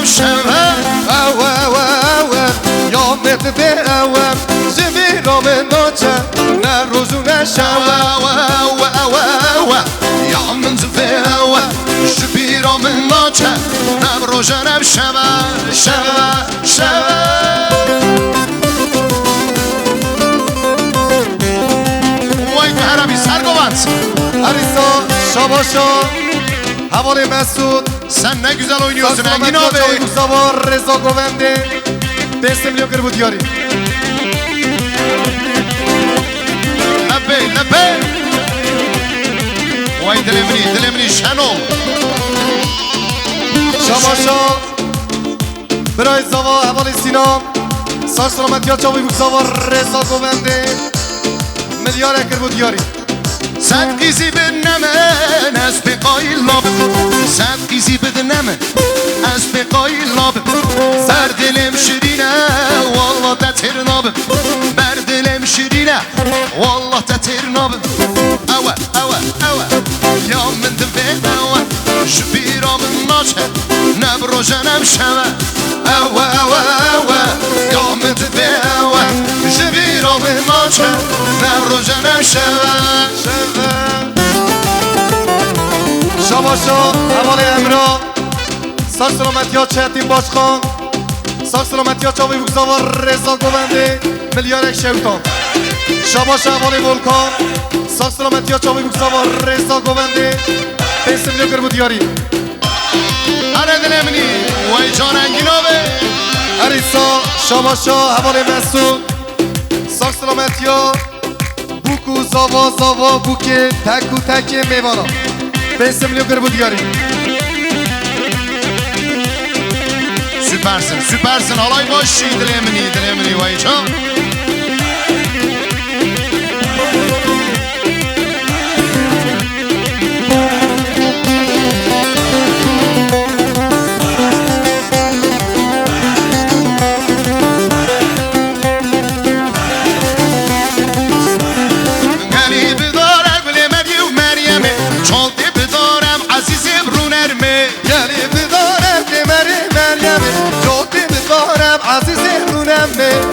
روزنم شوه یا متبه زبی را من ناچه نه روزو نشوه یا من زفه زبی را من ناچه نه روزنم شوه وای به عربی سرگوانت Arisa, Şabaşa, Havale Mesut, sen ne güzel oynuyorsun Saksılamet Engin abi. Kaçalı Mustafa, Reza Govendi, Teslim Liyokır bu diyarı. Lebey vay dilemini şenol. Şabaşa, Biray Zava, Havale Sina, Saksılamet Kaçalı Mustafa, Reza Govendi, Milyar Ekir bu diyarı. Sen kızı benimle az bir qayılab. Sen kızı benimle az bir qayılab. Berdilim şirine vallah da tırnab. Berdilim şirine vallah da tırnab. Ava ya min de ava şbiramın naçe ne brojenem şeve. Ava ya min de ava şbiramın naçe ne brojenem şeve. Şabaşa, Havale Emrah, Saksılamet Ya Çetin Başkan, Saksılamet Ya Çavi Mustafa, Reza Govendi, Milyar Ek Şevtan. Şabaşa, Havale Volkan, Saksılamet Ya Çavi Mustafa, Reza Govendi, Teslim Liyokır bu diyarı. Hadi dilemini vay can Engin abi. Arisa, Şabaşa, Havale Mesut, Saksılamet Ya, Buku Zava Buke, Teku Teke Mevana. Teslim Liyokır bu diyarı. Süpersin alay başı dilemini vay can.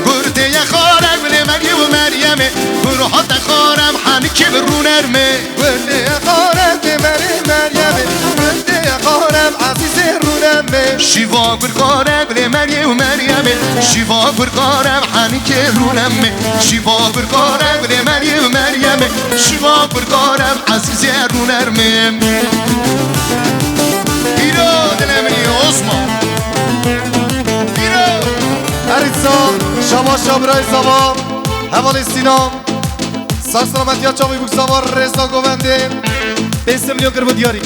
Gurdiye خارم لمگی و مریمه گروهات خارم هنی که برو نرمه Gurdiye خارم Meryem'e Gurdiye خارم عزیز رونمه شیوا گرگارم لمگی و مریمه شیوا گرگارم هنی که رو نمه شیوا گرگارم لمگی و مریمه شیوا گرگارم عزیز رو نرمه ایرو دلمنی عثمان Arisa, Şabaşa, Biray Zava, Havale Sina, Saksılamet Ya Çavi Mustafa, Reza Govendi, Teslim Liyokır bu diyarı.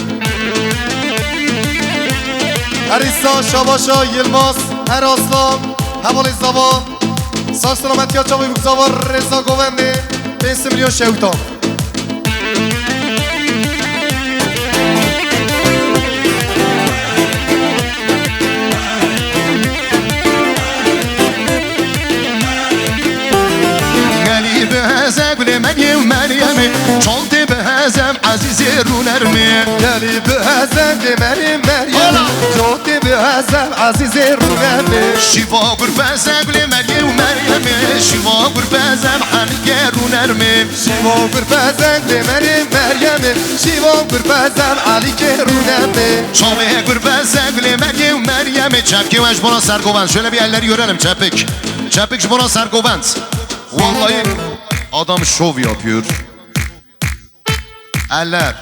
Arisa, Şabaşa, Yılmaz, Eraslan, Havale Zava, Saksılamet Ya Çavi Mustafa, Reza Govendi, Teslim Liyokır Şevtan. مگی مریمی چون تی به هزم عزیز رو نرمی گلی به هزم مریم چون تی به هزم عزیز رو نرمی شیوا گربزم گلی مگی و مریمی شیوا گربزم حنگه رو نرمی شیوا گربزم گلی مریم شیوا گربزم علی که رو نرمی شامه گربزم گلی مگی و مریمی çapki ve jbona sargovand şöyle bir elleri görelim çapik jbona sargovand vallahi adam şov yapıyor. Eller.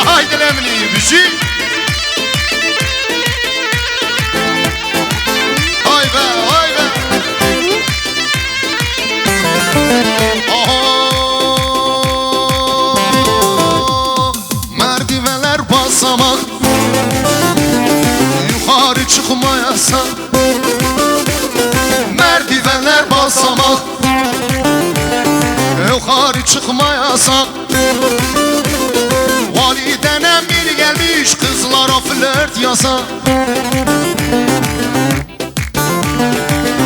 Haydi lemni bir şey. Vay be. Merdivenler basamak. Yukarı çıkmayasan. Merdivenler basamak yukarı çıkmayasak Validenem bir gelmiş kızlara flört yasak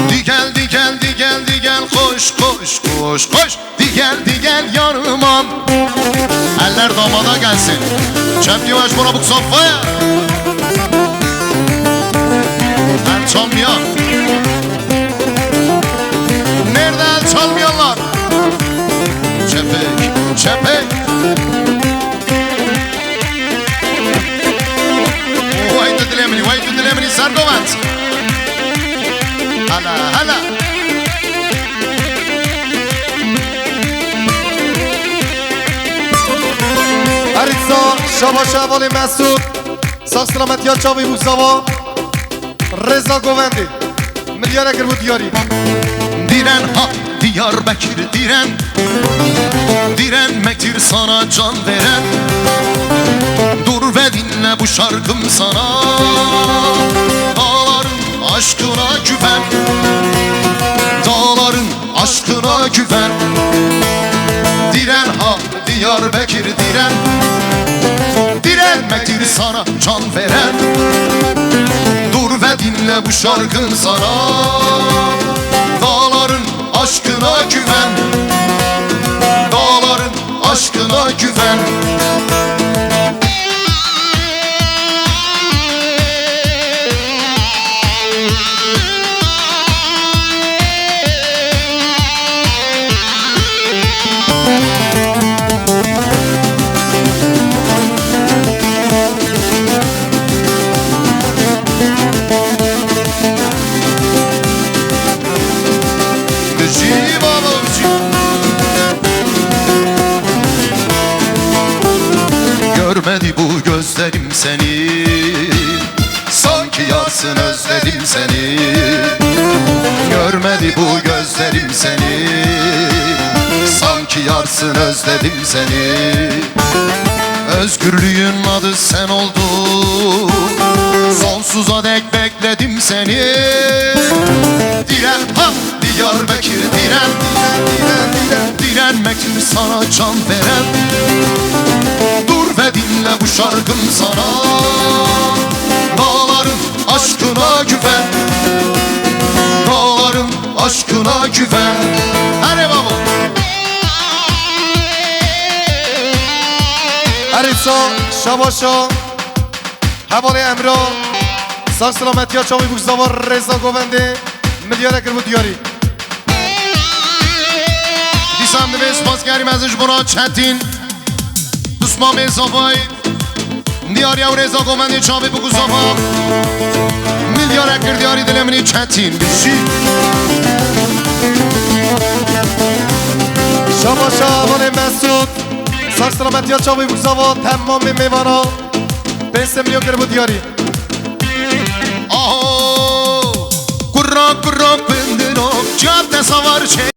Di gel koş koş koş. Di gel yanıma. Eller damada gelsin. Çöp yavaş buna bu sofaya. Ben çalmıyor. Nereden çalmıyorlar? Çepek, çepek. Vay dilemini Sargovant. Hala. Aritza, Şabaşa Vali Mesut, sağ selamet ya çavi Mustafa, Reza Govendi, milyara kır bu diyari. Diren ha Diyarbakır diren. Direnmektir sana can veren. Dur ve dinle bu şarkım sana. Dağların aşkına güven. Dağların aşkına güven. Diren ha Diyarbakır diren. Direnmektir sana can veren. Dur ve dinle bu şarkın sana. Dağların aşkına güven. Dağların aşkına güven. Görmedi bu gözlerim seni. Sanki yarsın özledim seni. Görmedi bu gözlerim seni. Sanki yarsın özledim seni. Özgürlüğün adı sen oldun. Sonsuza dek bekledim seni. Diren ha Diyarbakır diren. Direnmektir sana can veren. Dur ve dinle bu şarkım sana. Dağların aşkına güven. Dağların aşkına güven. Hadi baba. Aritza, Şabaşa, Havali Emro, sağ selamet ya çavi Mustafa, Reza Govendi, milyara kır bu diyari. Disam de vespas kerim azıcık bura çetin. Dusma mesafay. Diyar ya Reza Govendi çavi bu kuzafa. Milyara kır diyari dilemini çetin. Bir şey. Şabaşa, Havali Mesut, sağ selamet ya çavi Mustafa, tamam bir meyvana, 5 milyon kır bu diyari. Aho. Kurra pindiro. Cadde savar